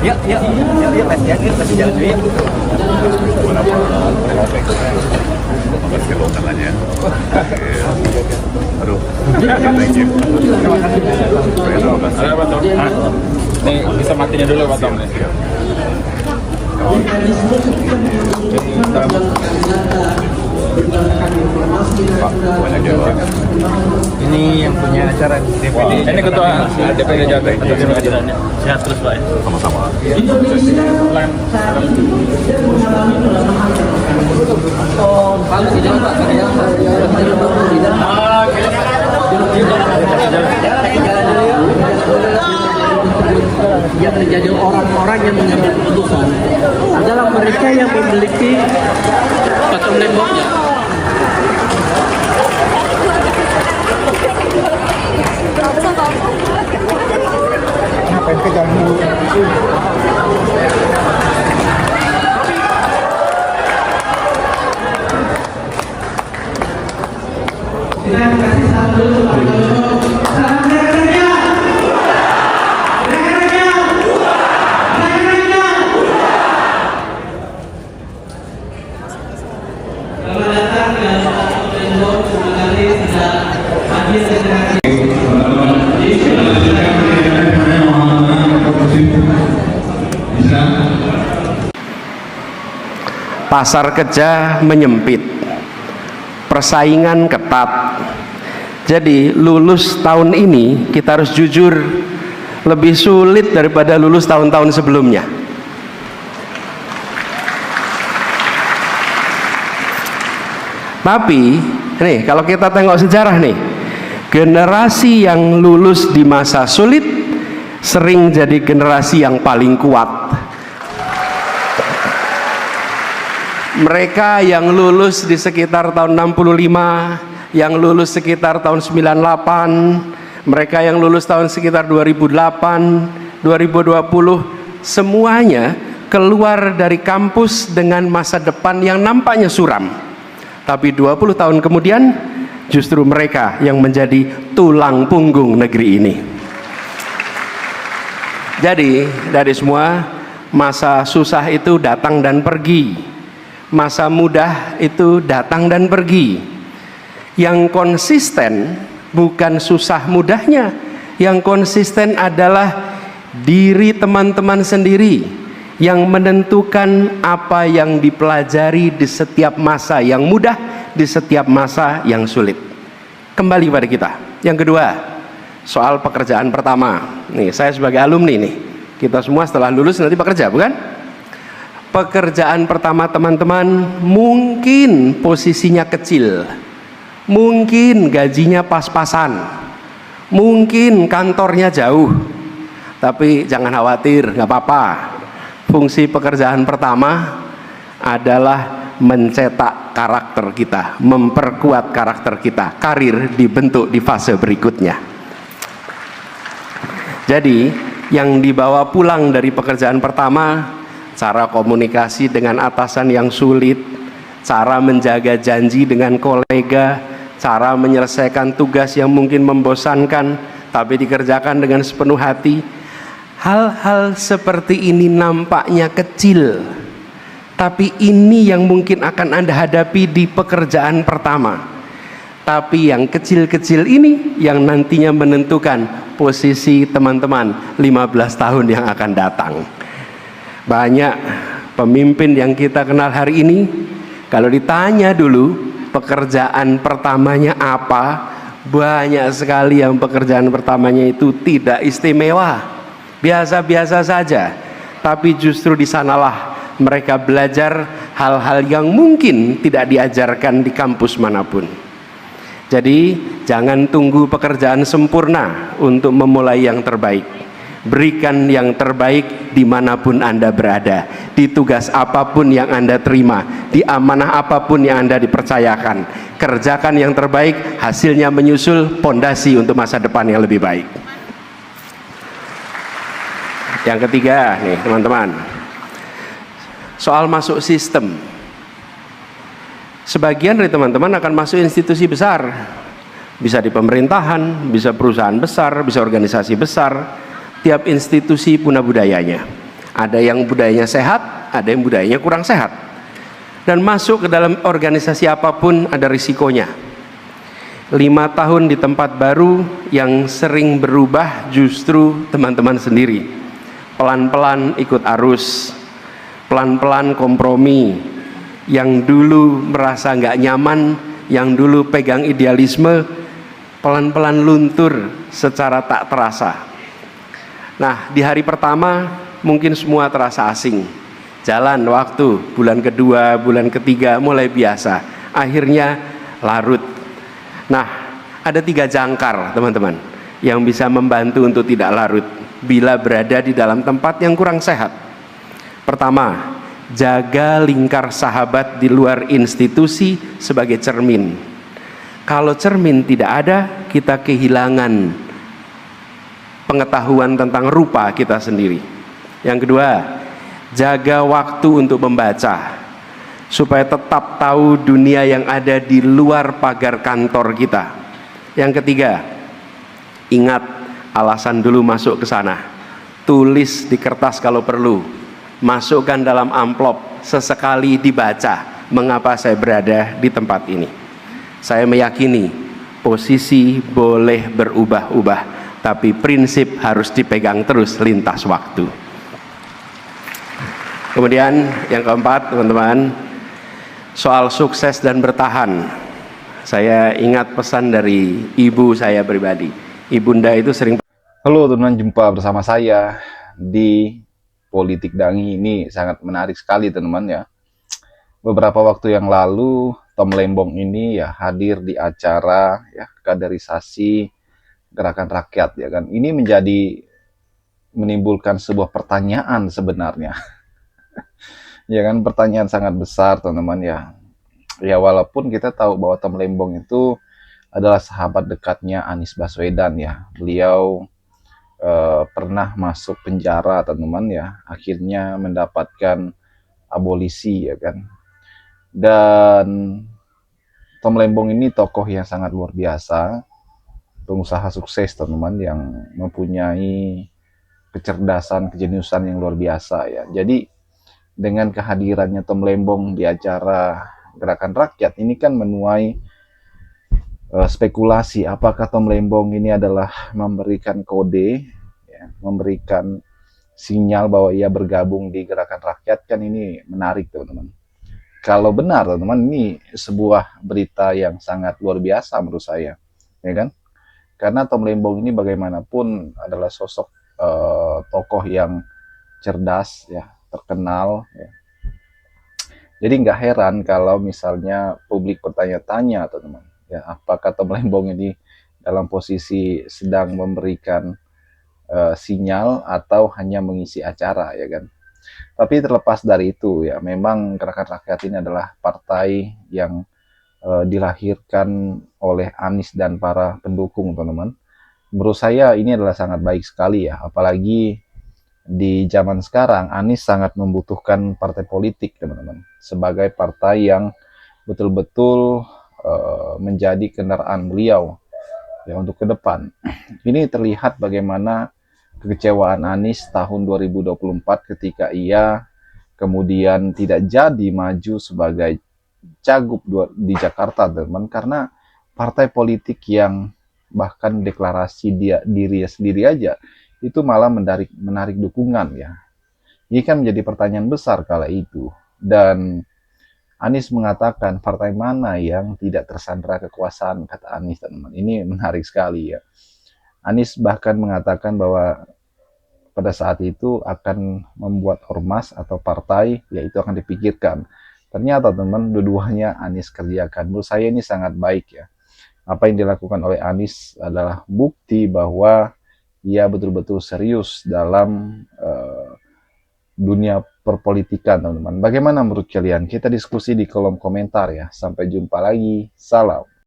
Yuk, yuk, yuk, yuk, Mas. Ya, yuk, masih jalan dulu ya. Katanya. Aduh. Thank you. Ada Pak Tom. Nih bisa matinya dulu Pak Tom nih. Banyak ya Pak. Ini yang punya acara DPD. Ini ketua DPD Jatim. Sehat terus, Pak. Sama-sama. Yang terjadi orang-orang yang mengambil keputusan adalah mereka yang memiliki patung temboknya. Ngapain ke jalan Pasar kerja menyempit, persaingan ketat. Jadi lulus tahun ini kita harus jujur lebih sulit daripada lulus tahun-tahun sebelumnya. Tapi nih kalau kita tengok sejarah nih, generasi yang lulus di masa sulit sering jadi generasi yang paling kuat. Mereka yang lulus di sekitar tahun 65, yang lulus sekitar tahun 98, mereka yang lulus tahun sekitar 2008, 2020, semuanya keluar dari kampus dengan masa depan yang nampaknya suram. Tapi 20 tahun kemudian justru mereka yang menjadi tulang punggung negeri ini. Jadi dari semua masa susah itu datang dan pergi. Masa mudah itu datang dan pergi. Yang konsisten bukan susah mudahnya, yang konsisten adalah diri teman-teman sendiri yang menentukan apa yang dipelajari di setiap masa yang mudah, di setiap masa yang sulit. Kembali pada kita. Yang kedua, soal pekerjaan pertama. Nih, saya sebagai alumni nih, kita semua setelah lulus nanti bekerja, bukan? Pekerjaan pertama teman-teman mungkin posisinya kecil, mungkin gajinya pas-pasan, mungkin kantornya jauh, tapi jangan khawatir, nggak apa-apa. Fungsi pekerjaan pertama adalah mencetak karakter kita, memperkuat karakter kita. Karir dibentuk di fase berikutnya. Jadi yang dibawa pulang dari pekerjaan pertama, cara komunikasi dengan atasan yang sulit, cara menjaga janji dengan kolega, cara menyelesaikan tugas yang mungkin membosankan tapi dikerjakan dengan sepenuh hati. Hal-hal seperti ini nampaknya kecil, tapi ini yang mungkin akan Anda hadapi di pekerjaan pertama. Tapi yang kecil-kecil ini yang nantinya menentukan posisi teman-teman 15 tahun yang akan datang. Banyak pemimpin yang kita kenal hari ini, kalau ditanya dulu pekerjaan pertamanya apa, banyak sekali yang pekerjaan pertamanya itu tidak istimewa, biasa-biasa saja. Tapi justru di sanalah mereka belajar hal-hal yang mungkin tidak diajarkan di kampus manapun. Jadi jangan tunggu pekerjaan sempurna untuk memulai yang terbaik. Berikan yang terbaik dimanapun Anda berada, di tugas apapun yang Anda terima, di amanah apapun yang Anda dipercayakan. Kerjakan yang terbaik, hasilnya menyusul pondasi untuk masa depan yang lebih baik. Yang ketiga nih teman-teman, soal masuk sistem. Sebagian dari teman-teman akan masuk institusi besar, bisa di pemerintahan, bisa perusahaan besar, bisa organisasi besar. Tiap institusi punya budayanya. Ada yang budayanya sehat, ada yang budayanya kurang sehat. Dan masuk ke dalam organisasi apapun ada risikonya. 5 tahun di tempat baru yang sering berubah justru teman-teman sendiri. Pelan-pelan ikut arus, pelan-pelan kompromi. Yang dulu merasa nggak nyaman, yang dulu pegang idealisme, pelan-pelan luntur secara tak terasa. Nah, di hari pertama mungkin semua terasa asing. Jalan waktu, bulan kedua, bulan ketiga mulai biasa. Akhirnya larut. Nah, ada 3 jangkar teman-teman yang bisa membantu untuk tidak larut bila berada di dalam tempat yang kurang sehat. Pertama, jaga lingkar sahabat di luar institusi sebagai cermin. Kalau cermin tidak ada, kita kehilangan pengetahuan tentang rupa kita sendiri. Yang kedua, jaga waktu untuk membaca supaya tetap tahu dunia yang ada di luar pagar kantor kita. Yang ketiga, ingat alasan dulu masuk ke sana. Tulis di kertas kalau perlu, masukkan dalam amplop, sesekali dibaca mengapa saya berada di tempat ini. Saya meyakini posisi boleh berubah-ubah, tapi prinsip harus dipegang terus lintas waktu. Kemudian yang keempat teman-teman, soal sukses dan bertahan. Saya ingat pesan dari ibu saya pribadi. Ibunda itu sering. Halo teman-teman, jumpa bersama saya di Politik Dangi. Ini sangat menarik sekali teman-teman ya. Beberapa waktu yang lalu Tom Lembong ini ya hadir di acara ya kaderisasi Gerakan Rakyat ya kan. Ini menimbulkan sebuah pertanyaan sebenarnya. Ya kan, pertanyaan sangat besar teman-teman ya. Ya walaupun kita tahu bahwa Tom Lembong itu adalah sahabat dekatnya Anies Baswedan ya. Beliau pernah masuk penjara teman-teman ya. Akhirnya mendapatkan abolisi ya kan. Dan Tom Lembong ini tokoh yang sangat luar biasa. Pengusaha sukses teman-teman yang mempunyai kecerdasan, kejeniusan yang luar biasa ya. Jadi dengan kehadirannya Tom Lembong di acara Gerakan Rakyat ini kan menuai spekulasi apakah Tom Lembong ini adalah memberikan kode ya, memberikan sinyal bahwa ia bergabung di Gerakan Rakyat. Kan ini menarik teman-teman. Kalau benar teman-teman, ini sebuah berita yang sangat luar biasa menurut saya ya kan, karena Tom Lembong ini bagaimanapun adalah sosok tokoh yang cerdas ya, terkenal ya. Jadi nggak heran kalau misalnya publik bertanya-tanya teman-teman ya, apakah Tom Lembong ini dalam posisi sedang memberikan sinyal atau hanya mengisi acara ya kan. Tapi terlepas dari itu ya, memang Gerakan Rakyat ini adalah partai yang dilahirkan oleh Anies dan para pendukung teman-teman. Menurut saya ini adalah sangat baik sekali ya, apalagi di zaman sekarang Anies sangat membutuhkan partai politik teman-teman, sebagai partai yang betul-betul menjadi kendaraan beliau ya untuk ke depan. Ini terlihat bagaimana kekecewaan Anies tahun 2024 ketika ia kemudian tidak jadi maju sebagai cagup di Jakarta teman-teman, karena partai politik yang bahkan deklarasi diri sendiri aja itu malah menarik dukungan ya. Ini kan menjadi pertanyaan besar kala itu. Dan Anies mengatakan partai mana yang tidak tersandra kekuasaan, kata Anies teman-teman. Ini menarik sekali ya. Anies bahkan mengatakan bahwa pada saat itu akan membuat ormas atau partai, yaitu akan dipikirkan. Ternyata teman-teman, dua-duanya Anies kerjakan. Menurut saya ini sangat baik ya. Apa yang dilakukan oleh Anies adalah bukti bahwa ia betul-betul serius dalam dunia perpolitikan teman-teman. Bagaimana menurut kalian? Kita diskusi di kolom komentar ya. Sampai jumpa lagi. Salam.